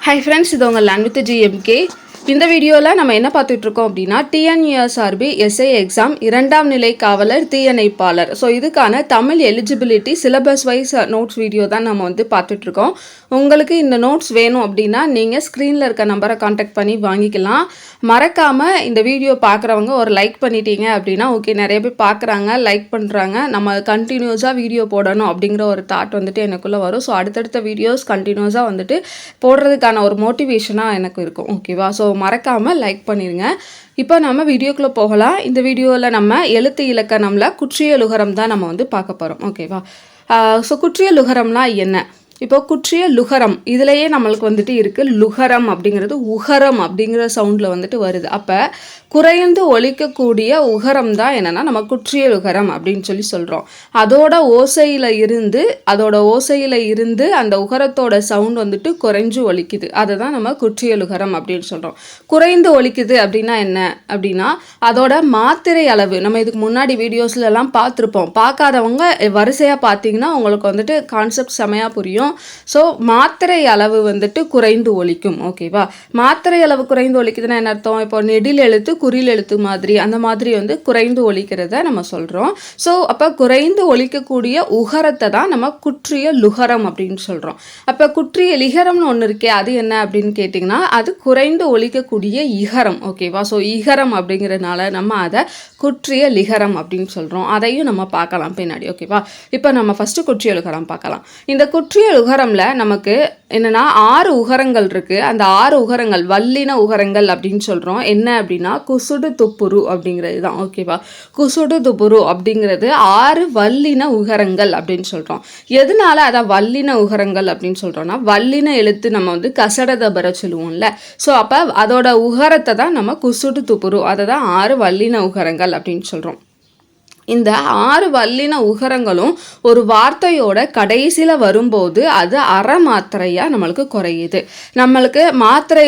Hi friends, இது உங்கள் land with GMK. இந்த வீடியோவில் நம்ம என்ன பார்த்துட்டு இருக்கோம் அப்படின்னா TNUSRB SI எக்ஸாம் 2ஆம் நிலை காவலர் தீயணைப்பாளர். ஸோ இதுக்கான Tamil eligibility syllabus wise notes video தான் நம்ம வந்து பார்த்துட்ருக்கோம். உங்களுக்கு இந்த நோட்ஸ் வேணும் அப்படின்னா நீங்கள் ஸ்க்ரீனில் இருக்க நம்பரை காண்டாக்ட் பண்ணி வாங்கிக்கலாம். மறக்காமல் இந்த வீடியோ பார்க்குறவங்க ஒரு லைக் பண்ணிட்டீங்க அப்படின்னா ஓகே, நிறைய பேர் பார்க்குறாங்க, லைக் பண்ணுறாங்க, நம்ம கண்டினியூஸாக வீடியோ போடணும் அப்படிங்கிற ஒரு தாட் வந்துட்டு எனக்குள்ளே வரும். ஸோ அடுத்தடுத்த வீடியோஸ் கண்டினியூஸாக வந்துட்டு போடுறதுக்கான ஒரு மோட்டிவேஷனாக எனக்கு இருக்கும். ஓகேவா? ஸோ மறக்காமல் லைக் பண்ணிடுங்க. இப்போ நம்ம வீடியோக்குள்ளே போகலாம். இந்த வீடியோவில் நம்ம எழுத்து இலக்கணம்ல குற்றியலுகரம் தான் நம்ம வந்து பார்க்க போகிறோம். ஓகேவா? ஸோ குற்றியலுகரம்லாம் என்ன? இப்போ குற்றிய லுகரம் இதுலேயே நம்மளுக்கு வந்துட்டு இருக்குது லுகரம் அப்படிங்கிறது உகரம் அப்படிங்கிற சவுண்டில் வந்துட்டு வருது. அப்போ குறைந்து ஒலிக்கக்கூடிய உகரம் தான் என்னென்னா நம்ம குற்றிய லுகரம் அப்படின்னு சொல்லி சொல்கிறோம். அதோட ஓசையில் இருந்து அந்த உகரத்தோட சவுண்ட் வந்துட்டு குறைஞ்சு ஒலிக்குது. அதை தான் நம்ம குற்றிய லுகரம் அப்படின்னு சொல்கிறோம். குறைந்து ஒலிக்குது அப்படின்னா என்ன அப்படின்னா அதோட மாத்திரை அளவு நம்ம இதுக்கு முன்னாடி வீடியோஸ்லாம் பார்த்துருப்போம். பார்க்காதவங்க வரிசையாக பார்த்தீங்கன்னா உங்களுக்கு வந்துட்டு கான்செப்ட் செமையாக புரியும். ஸோ மாத்திரை அளவு வந்துட்டு குறைந்து ஒலிக்கும். ஓகேவா? மாத்திரை அளவு குறைந்து ஒலிக்குதுன்னா என்ன அர்த்தம்? இப்போ நெடில் எழுத்து குறில் எழுத்து மாதிரி அந்த மாதிரி வந்து குறைந்து ஒலிக்கிறத நம்ம சொல்கிறோம். ஸோ அப்போ குறைந்து ஒலிக்கக்கூடிய உகரத்தை தான் நம்ம குற்றிய லுகரம் அப்படின்னு சொல்கிறோம். அப்போ குற்றிய லிகரம்னு ஒன்று இருக்கே, அது என்ன அப்படின்னு கேட்டிங்கன்னா அது குறைந்து ஒலிக்கக்கூடிய இகரம். ஓகேவா? ஸோ இகரம் அப்படிங்கிறதுனால நம்ம அதை குற்றிய லிகரம் அப்படின்னு சொல்கிறோம். அதையும் நம்ம பார்க்கலாம் பின்னாடி. ஓகேவா? இப்போ நம்ம ஃபஸ்ட்டு குற்றிய லுகரம் பார்க்கலாம். இந்த குற்றிய உகரம்ல நமக்கு என்னன்னா 6 உகரங்கள் இருக்கு. அந்த 6 உகரங்கள் வல்லின உகரங்கள் அப்படின்னு சொல்றோம். என்ன அப்படின்னா குசுடு துப்புரு அப்படிங்கிறது தான். ஓகேவா? குசுடு துப்புரு அப்படிங்கிறது 6 வல்லின உகரங்கள் அப்படின்னு சொல்றோம். எதனால அதை வல்லின உகரங்கள் அப்படின்னு சொல்றோம்னா வல்லின எழுத்து நம்ம வந்து கசடதபர சொல்லுவோம்ல. ஸோ அப்போ அதோட உகரத்தை தான் நம்ம குசுடு துப்புரு, அதை தான் 6 வல்லின உகரங்கள் அப்படின்னு சொல்றோம். இந்த 6 வல்லின உகரங்களும் ஒரு வார்த்தையோட கடைசியில் வரும்போது அது அரை மாத்திரையாக நம்மளுக்கு குறையுது. நம்மளுக்கு மாத்திரை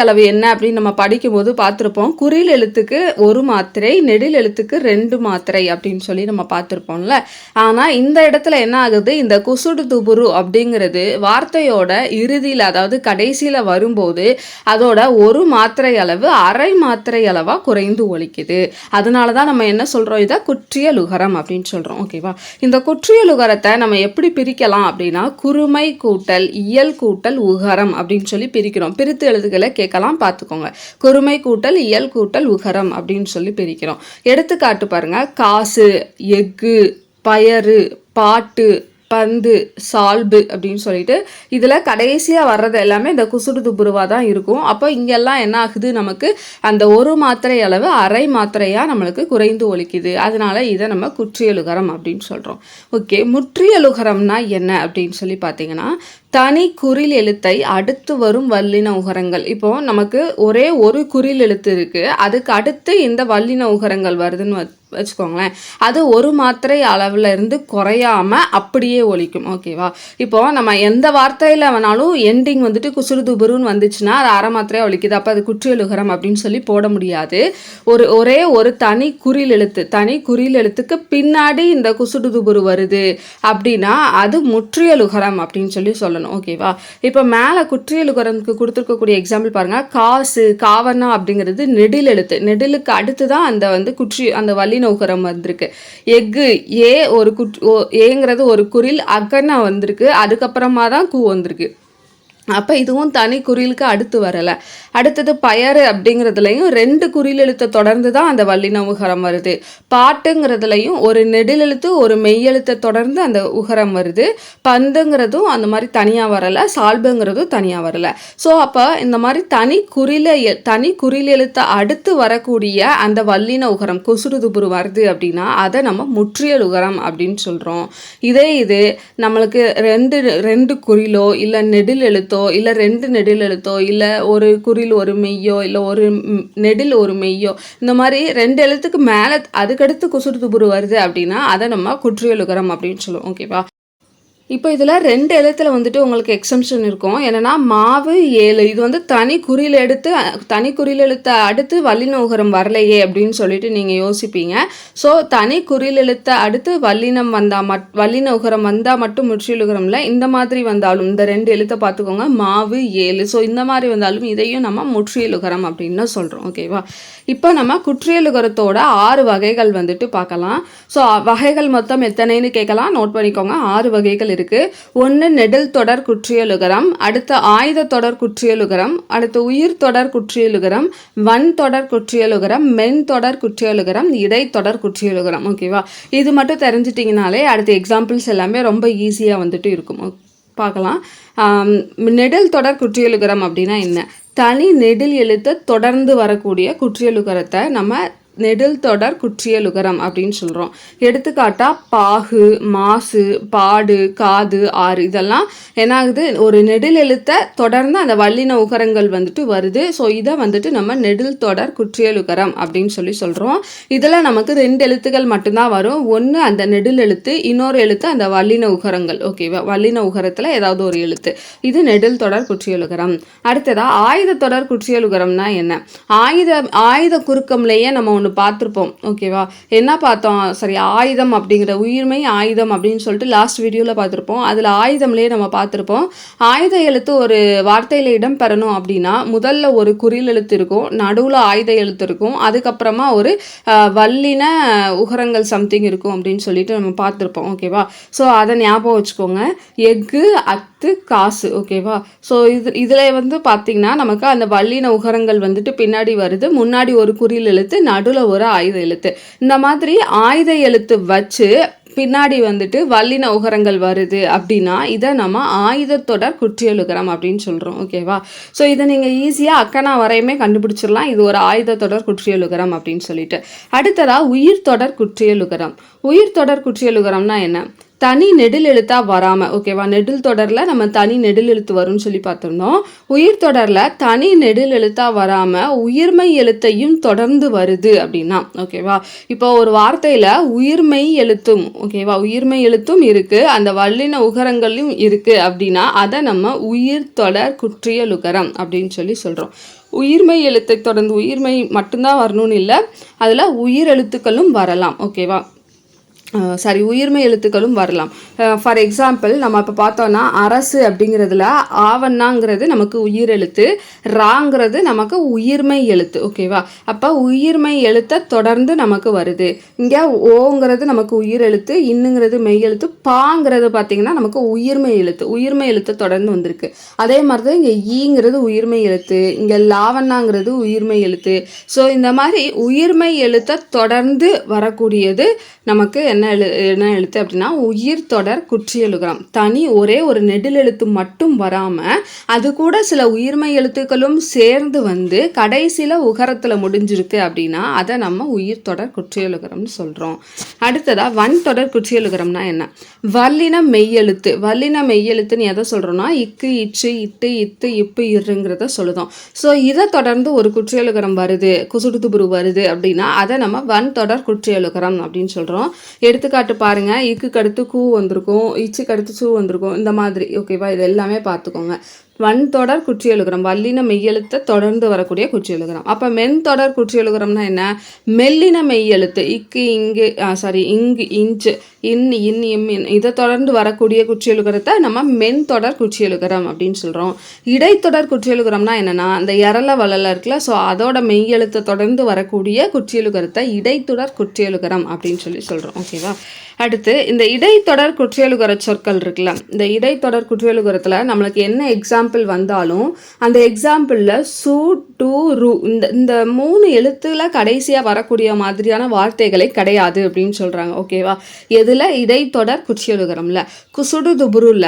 அளவு என்ன அப்படின்னு நம்ம படிக்கும்போது பார்த்துருப்போம். குறில் எழுத்துக்கு 1 மாத்திரை, நெடில் எழுத்துக்கு 2 மாத்திரை அப்படின்னு சொல்லி நம்ம பார்த்துருப்போம்ல. ஆனால் இந்த இடத்துல என்ன ஆகுது, இந்த குசுடு துபுரு அப்படிங்கிறது வார்த்தையோட இறுதியில் அதாவது கடைசியில் வரும்போது அதோட 1 மாத்திரை அளவு அரை மாத்திரை அளவாக குறைந்து ஒலிக்குது. அதனால தான் நம்ம என்ன சொல்கிறோம், இதை குற்றிய லுகரம் அப்படின்னு சொல்றோம். ஓகேவா? இந்த குற்றிய லுகரத்தை நம்ம எப்படி பிரிக்கலாம் அப்படின்னா குறுமை கூட்டல் இயல் கூட்டல் உகரம் அப்படின்னு சொல்லி பிரிக்கிறோம். பிரித்து எழுதுகளை கேட்கலாம், பார்த்துக்கோங்க. குறுமை கூட்டல் இயல் கூட்டல் உகரம் அப்படின்னு சொல்லி பிரிக்கிறோம். எடுத்துக்காட்டு பாருங்க. காசு, எஃகு, பயறு, பாட்டு, பந்து, சால்பு அப்படின்னு சொல்லிட்டு இதில் கடைசியாக வர்றது எல்லாமே இந்த குசுடு துப்புருவாக தான் இருக்கும். அப்போ இங்கெல்லாம் என்ன ஆகுது, நமக்கு அந்த 1 மாத்திரை அளவு அரை மாத்திரையாக நம்மளுக்கு குறைந்து ஒலிக்குது. அதனால இதை நம்ம குற்றியலுகரம் அப்படின்னு சொல்கிறோம். ஓகே, முற்றியலுகரம்னா என்ன அப்படின்னு சொல்லி பார்த்தீங்கன்னா தனி குறில் எழுத்தை அடுத்து வரும் வல்லின உகரங்கள். இப்போ நமக்கு ஒரே ஒரு குறில் எழுத்து இருக்குது, அதுக்கு அடுத்து இந்த வல்லின உகரங்கள் வருதுன்னு வச்சுக்கோங்களேன். அது 1 மாத்திரை அளவில் இருந்து குறையாம அப்படியே ஒலிக்கும். ஓகேவா? இப்போ நம்ம எந்த வார்த்தையில் வேணாலும் எண்டிங் வந்துட்டு குசுடு துபுருன்னு வந்துச்சுன்னா அது அரை மாத்திரையாக ஒலிக்குது. அப்போ அது குற்றியலுகரம் அப்படின்னு சொல்லி போட முடியாது. ஒரே ஒரு தனி குறில் எழுத்துக்கு பின்னாடி இந்த குசுடு துபுரு வருது அப்படின்னா அது முற்றியலுகரம் அப்படின்னு சொல்லி சொல்லணும். ஓகேவா? இப்போ மேலே குற்றியலுகரத்துக்கு கொடுத்துருக்கக்கூடிய எக்ஸாம்பிள் பாருங்க. காசு, காவனா அப்படிங்கிறது நெடில் எழுத்து. நெடிலுக்கு அடுத்து தான் அந்த வந்து அந்த வல்லின உகரம் வந்திருக்கு. எஃகு ஏங்கிறது ஒரு குறில், அகனா வந்திருக்கு, அதுக்கப்புறமா தான் கூ வந்திருக்கு. அப்போ இதுவும் தனி குறிலுக்கு அடுத்து வரலை. அடுத்தது பயறு அப்படிங்கிறதுலையும் 2 குறில் எழுத்தை தொடர்ந்து தான் அந்த வல்லின உகரம் வருது. பாட்டுங்கிறதுலையும் ஒரு நெடில் எழுத்து ஒரு மெய்யெழுத்தை தொடர்ந்து அந்த உகரம் வருது. பந்துங்கிறதும் அந்த மாதிரி தனியாக வரலை, சால்புங்கிறதும் தனியாக வரலை. ஸோ அப்போ இந்த மாதிரி தனி குறில் எழுத்தை அடுத்து வரக்கூடிய அந்த வல்லின உகரம் குசுடு துபுரு வருது அப்படின்னா அதை நம்ம முற்றியல் உகரம் அப்படின்னு சொல்கிறோம். இது நம்மளுக்கு ரெண்டு குறிலோ இல்லை நெடில் எழுத்தோ இல்லை 2 நெடில் எழுத்தோ இல்லை ஒரு குறில் ஒரு மெய்யோ இல்லை ஒரு நெடில் ஒரு மெய்யோ இந்த மாதிரி 2 எழுத்துக்கு மேலே அதுக்கடுத்து குசுடு துபுரு வருது அப்படின்னா அதை நம்ம குற்றியலுகரம் அப்படின்னு சொல்லுவோம். ஓகேவா? இப்போ இதில் 2 எழுத்தில் வந்துட்டு உங்களுக்கு எக்ஸம்ஷன் இருக்கும். என்னென்னா மாவு 7 இது வந்து தனி குறில் எழுத்தை அடுத்து வல்லின உகரம் வரலையே அப்படின்னு சொல்லிட்டு நீங்கள் யோசிப்பீங்க. ஸோ தனி குறில் எழுத்தை அடுத்து வல்லின உகரம் வந்தால் மட்டும் முற்றியலுகரம்ல, இந்த மாதிரி வந்தாலும் இந்த 2 எழுத்தை பார்த்துக்கோங்க, மாவு 7. ஸோ இந்த மாதிரி வந்தாலும் இதையும் நம்ம முற்றியலுகரம் அப்படின்னு சொல்கிறோம். ஓகேவா? இப்போ நம்ம குற்றியலுகரத்தோட 6 வகைகள் வந்துட்டு பார்க்கலாம். ஸோ வகைகள் மொத்தம் எத்தனைன்னு கேட்கலாம், நோட் பண்ணிக்கோங்க. 6 வகைகள் இருக்கு. ஒன்று நெடில் தொடர் குற்றியலுகரம், அடுத்து ஆயுத தொடர் குற்றியலுகரம், அடுத்து உயிர் தொடர் குற்றியலுகரம், வன் தொடர் குற்றியலுகரம், மென் தொடர் குற்றியலுகரம், இடைத்தொடர் குற்றியலுகரம். ஓகேவா? இது மட்டும் தெரிஞ்சிட்டிங்கனாலே அடுத்த எக்ஸாம்பிள்ஸ் எல்லாமே ரொம்ப ஈஸியாக வந்துட்டு இருக்கும். பார்க்கலாம். நெடில் தொடர் குற்றியலுகரம் அப்படின்னா என்ன? தனி நெடில் எழுத்து தொடர்ந்து வரக்கூடிய குற்றியலுகரத்தை நம்ம நெடில் தொடர் குற்றியலுகரம் அப்படின்னு சொல்கிறோம். எடுத்துக்காட்டா பாகு, மாசு, பாடு, காது, ஆறு இதெல்லாம் என்ன ஆகுது, ஒரு நெடில் எழுத்தை தொடர்ந்து அந்த வல்லின உகரங்கள் வந்துட்டு வருது. ஸோ இதை வந்துட்டு நம்ம நெடில் தொடர் குற்றியலுகரம் அப்படின்னு சொல்கிறோம். இதில் நமக்கு 2 எழுத்துக்கள் மட்டும்தான் வரும். ஒன்று அந்த நெடில் எழுத்து, இன்னொரு எழுத்து அந்த வல்லின உகரங்கள். ஓகேவா? வல்லின உகரத்தில் ஏதாவது ஒரு எழுத்து. இது நெடில் தொடர் குற்றியலுகரம். அடுத்ததா ஆயுத தொடர் குற்றியலுகரம்னா என்ன? ஆயுத குறுக்கம்லேயே நம்ம ஒன்று பார்த்துருப்போம். ஓகேவா? என்ன பார்த்தோம்? சரி, ஆயுதம் அப்படிங்கிற உயிர்மை ஆயுதம் அப்படின்னு சொல்லிட்டு லாஸ்ட் வீடியோவில் பார்த்துருப்போம். அதில் ஆயுதம்லேயே நம்ம பார்த்துருப்போம். ஆயுத எழுத்து ஒரு வார்த்தையில் இடம் பெறணும் அப்படின்னா முதல்ல ஒரு குறில் எழுத்து இருக்கும், நடுவில் ஆயுத எழுத்து இருக்கும், அதுக்கப்புறமா ஒரு வல்லின உகரங்கள் சம்திங் இருக்கும் அப்படின்னு சொல்லிட்டு நம்ம பார்த்துருப்போம். ஓகேவா? ஸோ அதை ஞாபகம் வச்சுக்கோங்க. எஃகு, அத்து, காசு. ஓகேவா? ஸோ இதில் வந்து பார்த்திங்கன்னா நமக்கு அந்த வல்லின உகரங்கள் வந்துட்டு பின்னாடி வருது, முன்னாடி ஒரு குறில் எழுத்து, நடுவில் ஒரு ஆயுத எழுத்து. இந்த மாதிரி ஆயுத எழுத்து வச்சு பின்னாடி வந்துட்டு வல்லின உகரங்கள் வருது அப்படின்னா இதை நம்ம ஆயுத தொடர் குற்றியலுகரம் அப்படின்னு சொல்கிறோம். ஓகேவா? ஸோ இதை நீங்கள் ஈஸியாக அக்கனா வரையுமே கண்டுபிடிச்சிடலாம். இது ஒரு ஆயுத தொடர் குற்றியலுகரம் அப்படின்னு சொல்லிட்டு. அடுத்ததாக உயிர் தொடர் குற்றியலுகரம். உயிர் தொடர் குற்றியலுகரம்னா என்ன? தனி நெடில் எழுத்தாக வராமல். ஓகேவா? நெடில் தொடரில் நம்ம தனி நெடில் எழுத்து வரும்னு சொல்லி பார்த்துருந்தோம். உயிர் தொடரில் தனி நெடில் எழுத்தாக வராமல் உயிர்மை எழுத்தையும் தொடர்ந்து வருது அப்படின்னா. ஓகேவா? இப்போ ஒரு வார்த்தையில் உயிர்மை எழுத்தும், ஓகேவா, உயிர்மை எழுத்தும் இருக்குது, அந்த வல்லின உகரங்களும் இருக்குது அப்படின்னா அதை நம்ம உயிர் தொடர் குற்றியலுகரம் அப்படின்னு சொல்கிறோம். உயிர்மை எழுத்தை தொடர்ந்து உயிர்மை மட்டும்தான் வரணும்னு இல்லை, அதில் உயிர் எழுத்துக்களும் வரலாம். ஓகேவா? சாரி, உயிர்மை எழுத்துக்களும் வரலாம். ஃபார் எக்ஸாம்பிள் நம்ம இப்போ பார்த்தோன்னா அரசு அப்படிங்கிறதுல ஆவண்ணாங்கிறது நமக்கு உயிர் எழுத்து, ராங்கிறது நமக்கு உயிர்மை எழுத்து. ஓகேவா? அப்போ உயிர்மை எழுத்தை தொடர்ந்து நமக்கு வருது. இங்கே ஓங்கிறது நமக்கு உயிர் எழுத்து, இன்னுங்கிறது மெய் எழுத்து, பாங்கிறது பார்த்திங்கன்னா நமக்கு உயிர்மை எழுத்து தொடர்ந்து வந்திருக்கு. அதே மாதிரி தான் இங்கே ஈங்கிறது உயிர்மை எழுத்து, இங்கே லாவண்ணாங்கிறது உயிர்மை எழுத்து. ஸோ இந்த மாதிரி உயிர்மை எழுத்தை தொடர்ந்து வரக்கூடியது நமக்கு என்ன எழுத்து அப்படின்னா உயிர் தொடர் குற்றியலுகரம். தனி ஒரே ஒரு நெடில் எழுத்து மட்டும் வராமல் அது கூட சில உயிர்மை எழுத்துக்களும் சேர்ந்து வந்து கடைசியில் உகரத்தில் முடிஞ்சிருக்கு அப்படின்னா அதை நம்ம உயிர் தொடர் குற்றியலுகரம்னு சொல்கிறோம். அடுத்ததாக வன் தொடர் குற்றியலுகரம்னா என்ன? வல்லின மெய்யெழுத்து. வல்லின மெய்யெழுத்துன்னு எதை சொல்கிறோன்னா இக்கு, இச்சு, இட்டு, இத்து, இப்பு, இருங்கிறத சொல்லுதோம். ஸோ இதை தொடர்ந்து ஒரு குற்றியலுகரம் வருது, குசுடுதுபுரு வருது அப்படின்னா அதை நம்ம வன் தொடர் குற்றியலுகரம் அப்படின்னு சொல்கிறோம். எடுத்துக்காட்டு பாருங்க, இக்கு கடுத்து கூ வந்திருக்கும், இச்சு கடுத்து சூ வந்திருக்கும், இந்த மாதிரி. ஓகேவா? இது எல்லாமே பார்த்துக்கோங்க. வன் தொடர் குற்றியலுகரம், வல்லின மெய்யெழுத்தை தொடர்ந்து வரக்கூடிய குற்றியலுகரம். அப்போ மென் தொடர் குற்றியலுகரம்னா என்ன? மெல்லின மெய்யெழுத்து இக்கு, இங்கு, இங்கு, இஞ்சு, இன், இதை தொடர்ந்து வரக்கூடிய குற்றியலுகரத்தை நம்ம மென் தொடர் குற்றியலுகரம் அப்படின்னு சொல்கிறோம். இடைத்தொடர் குற்றியலுகரம்னா என்னென்னா அந்த எரல வளல இருக்குல்ல, ஸோ அதோட மெய்யெழுத்தை தொடர்ந்து வரக்கூடிய குற்றியலுகரத்தை இடைத்தொடர் குற்றியலுகரம் அப்படின்னு சொல்கிறோம். ஓகேவா? அடுத்து இந்த இடைத்தொடர் குற்றியலுகர சொற்கள் இருக்குல்ல, இந்த இடைத்தொடர் குற்றியலுகரத்தில் நம்மளுக்கு என்ன எக்ஸாம்பிள் வந்தாலும் அந்த எக்ஸாம்பிளில் சு, டு, ரு இந்த 3 எழுத்துல கடைசியாக வரக்கூடிய மாதிரியான வார்த்தைகளே கிடையாது அப்படின்னு சொல்கிறாங்க. ஓகேவா? எதில்? இடைத்தொடர் குற்றியலுகரம்ல. குசுடு துபுருல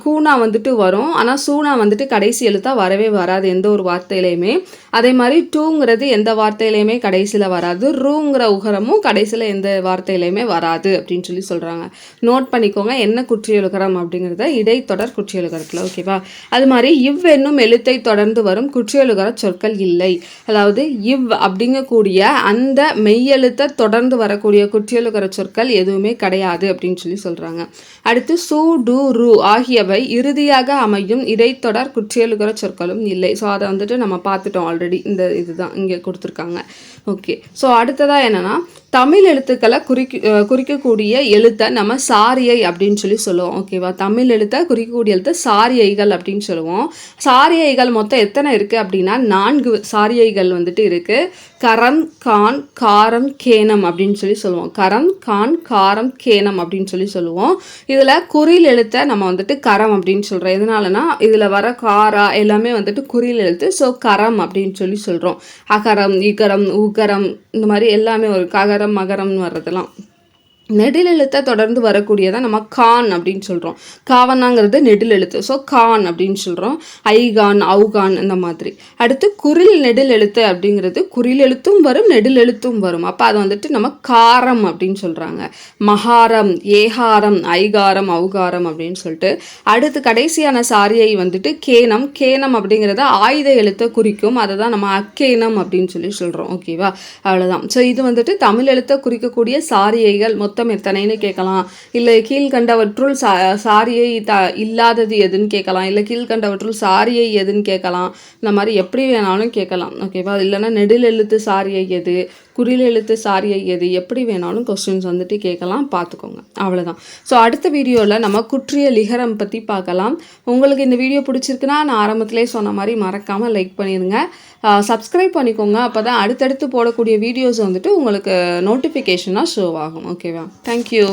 கூனா வந்துட்டு வரும், ஆனால் சூனா வந்துட்டு கடைசி எழுத்தாக வரவே வராது எந்த ஒரு வார்த்தையிலையுமே. அதே மாதிரி டூங்கிறது எந்த வார்த்தையிலையுமே கடைசியில் வராது, ரூங்கிற உகரமும் கடைசியில் எந்த வார்த்தையிலையுமே வராது அப்படின்னு சொல்கிறாங்க. நோட் பண்ணிக்கோங்க என்ன குற்றியலுகரம் அப்படிங்கிறத, இடைத்தொடர் குற்றியலுகரத்தில். ஓகேவா? அது மாதிரி இவ் என்னும் எழுத்தை தொடர்ந்து வரும் குற்றியலுகர சொற்கள் இல்லை. அதாவது இவ் அப்படிங்கக்கூடிய அந்த மெய்யெழுத்தை தொடர்ந்து வரக்கூடிய குற்றியலுகர சொற்கள் எதுவுமே கிடையாது அப்படின்னு சொல்கிறாங்க. அடுத்து சு டு ரு ஆகியவை இறுதியாக அமையும் இடைத்தொடர் குற்றியலுகர சொற்களும் இல்லை. ஸோ அதை வந்துட்டு நம்ம பார்த்துட்டோம் ஆல்ரெடி. இந்த இதுதான் இங்கே கொடுத்துருக்காங்க. ஓகே. ஸோ அடுத்ததாக என்னென்னா, தமிழ் எழுத்துக்களை குறிக்கக்கூடிய எழுத்தை நம்ம சாரியை அப்படின்னு சொல்லுவோம். ஓகேவா? தமிழ் எழுத்தை குறிக்கக்கூடிய எழுத்தை சாரியைகள் அப்படின்னு சொல்லுவோம். சாரியைகள் மொத்தம் எத்தனை இருக்குது அப்படின்னா 4 சாரியைகள் வந்துட்டு இருக்குது. கரம், கான், காரம், கேனம் அப்படின்னு சொல்லுவோம். கரம், கான், காரம், கேனம் அப்படின்னு சொல்லுவோம். இதில் குறில் எழுத்தை நம்ம வந்துட்டு கரம் அப்படின்னு சொல்கிறோம். எதனாலனா இதில் வர காரா எல்லாமே வந்துட்டு குறில் எழுத்து. ஸோ கரம் அப்படின்னு சொல்கிறோம். அகரம், இகரம், உகரம் இந்த மாதிரி எல்லாமே ஒரு ககரம் மகரம்னு வர்றதெல்லாம். நெடில் எழுத்தை தொடர்ந்து வரக்கூடியதான் நம்ம கான் அப்படின்னு சொல்கிறோம். காவனாங்கிறது நெடில் எழுத்து. ஸோ கான் அப்படின்னு சொல்கிறோம். ஐகான், அவுகான் இந்த மாதிரி. அடுத்து குறில் நெடில் எழுத்து அப்படிங்கிறது குறில் எழுத்தும் வரும், நெடில் எழுத்தும் வரும். அப்போ அதை வந்துட்டு நம்ம காரம் அப்படின்னு சொல்கிறாங்க. மகாரம், ஏகாரம், ஐகாரம், அவுகாரம் அப்படின்னு சொல்லிட்டு. அடுத்து கடைசியான சாரியை வந்துட்டு கேனம். கேனம் அப்படிங்கிறத ஆயுத எழுத்தை குறிக்கும். அதை தான் நம்ம அக்கேனம் அப்படின்னு சொல்கிறோம். ஓகேவா? அவ்வளோதான். ஸோ இது வந்துட்டு தமிழ் எழுத்தை குறிக்கக்கூடிய சாரியைகள் மொத்தம் எத்தனைன்னு கேட்கலாம். இல்லை கீழ்கண்டவற்றுள் சாரியை இல்லாதது எதுன்னு கேட்கலாம். இல்லை கீழ்கண்டவற்றுள் சாரியை எதுன்னு கேட்கலாம். இந்த மாதிரி எப்படி வேணாலும் கேட்கலாம். ஓகேவா? இல்லைன்னா நெடில் எழுத்து சாரியை எது, குறில் எழுத்து சாரியை எது, எப்படி வேணாலும் கொஸ்டின்ஸ் வந்துட்டு கேட்கலாம். பார்த்துக்கோங்க. அவ்வளோதான். ஸோ அடுத்த வீடியோவில் நம்ம குற்றிய லிகரம் பற்றி பார்க்கலாம். உங்களுக்கு இந்த வீடியோ பிடிச்சிருக்குன்னா நான் ஆரம்பத்திலே சொன்ன மாதிரி மறக்காமல் லைக் பண்ணிடுங்க. சப்ஸ்கிரைப் பண்ணிக்கோங்க. அப்போ தான் அடுத்தடுத்து போடக்கூடிய வீடியோஸ் வந்துட்டு உங்களுக்கு நோட்டிஃபிகேஷனாக ஷோ ஆகும். ஓகேவா? தேங்க்யூ.